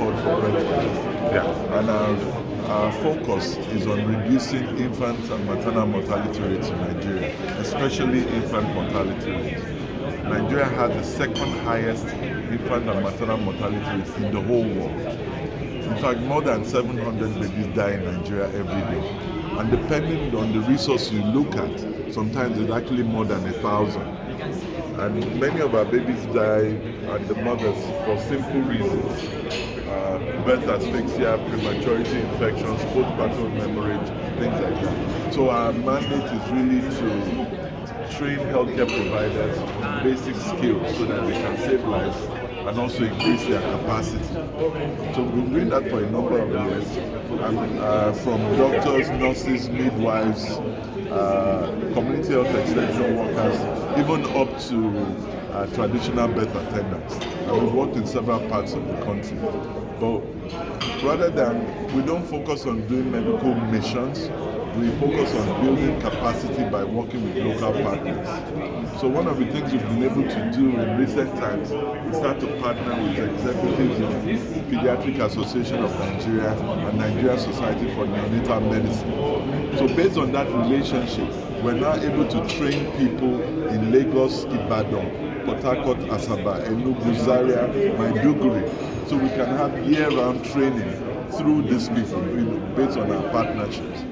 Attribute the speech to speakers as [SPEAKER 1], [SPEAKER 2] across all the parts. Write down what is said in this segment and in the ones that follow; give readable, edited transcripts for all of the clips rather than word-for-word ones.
[SPEAKER 1] Award for Breast.
[SPEAKER 2] Yeah.
[SPEAKER 1] And our focus is on reducing infant and maternal mortality rates in Nigeria, especially infant mortality rates. Nigeria has the second highest infant and maternal mortality rate in the whole world. In fact, more than 700 babies die in Nigeria every day. And depending on the resource you look at, sometimes it's actually more than 1,000. And many of our babies die at the mothers for simple reasons. Birth asphyxia, prematurity infections, postpartum hemorrhage, things like that. So our mandate is really to train healthcare providers on basic skills so that they can save lives and also increase their capacity. So we've been doing that for a number of years. And from doctors, nurses, midwives, community health extension workers, even up to traditional birth attendants. And we've worked in several parts of the country. But rather than, we don't focus on doing medical missions, we focus on building capacity by working with local partners. So one of the things we've been able to do in recent times is start to partner with executives of Pediatric Association of Nigeria and Nigeria Society for Neonatal Medicine. So based on that relationship, we're now able to train people in Lagos, Ibadan, Port Harcourt, Asaba, Enugu, Zaria, Maiduguri. So we can have year-round training through these people, based on our partnerships.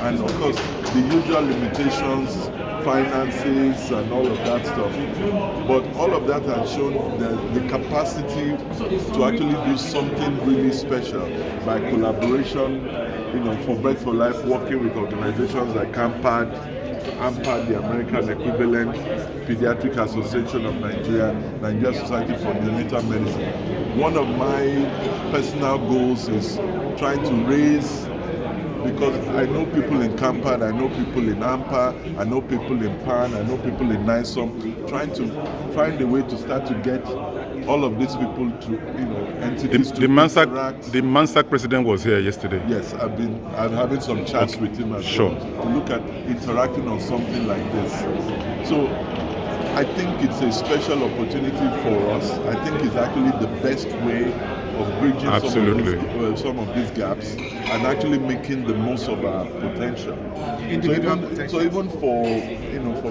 [SPEAKER 1] And of course, the usual limitations, finances, and all of that stuff. But all of that has shown the capacity to actually do something really special by collaboration, for Breath for Life, working with organizations like CANPAD, the American equivalent, Pediatric Association of Nigeria, Nigeria Society for Neonatal Medicine. One of my personal goals is trying to raise, because I know people in CANPAD, I know people in AMPA, I know people in PAN, I know people in NISOM, trying to find a way to start to get all of these people to, entities to interact.
[SPEAKER 2] The MANSAC president was here yesterday.
[SPEAKER 1] Yes, I'm having some chats with him as well to look at interacting on something like this. So I think it's a special opportunity for us. I think it's actually the best way of bridging some of these gaps and actually making the most of our potential. So even for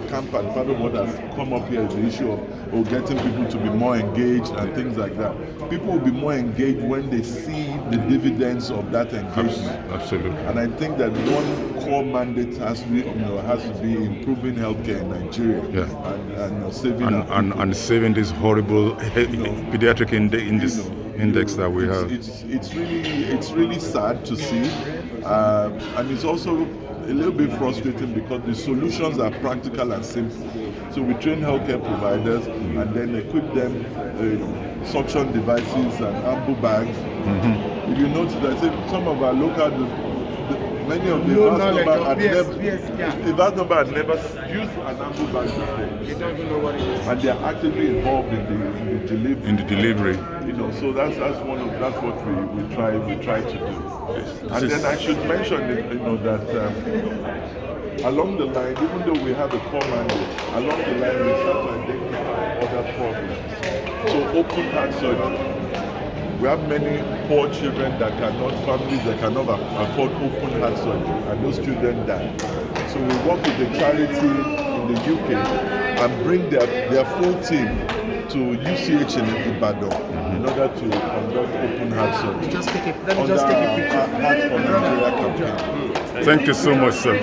[SPEAKER 1] CANPAD, part of what has come up here is the issue of getting people to be more engaged and things like that. People will be more engaged when they see the dividends of that engagement.
[SPEAKER 2] Absolutely.
[SPEAKER 1] And I think that one core mandate has to be improving healthcare in Nigeria and
[SPEAKER 2] saving this horrible pediatric index that we have.
[SPEAKER 1] It's really sad to see, and it's also a little bit frustrating because the solutions are practical and simple. So we train healthcare providers and then equip them suction devices and ambu bags. Mm-hmm. If you notice, I say some of our local, many of the vast number had never used an ambu bag before.
[SPEAKER 3] They don't even know what it is.
[SPEAKER 1] And they are actively involved in the delivery. So that's what we try to do. And then I should mention that along the line, even though we have a core mandate, along the line we start to identify other problems. So open heart surgery. We have many poor children families that cannot afford open heart surgery, and those children die. So we work with a charity in the UK and bring their full team to UCH in Ibadan in order to conduct open heart surgery.
[SPEAKER 3] Let me just take a picture.
[SPEAKER 1] Heart for Nigeria campaign.
[SPEAKER 2] Thank you so much, sir.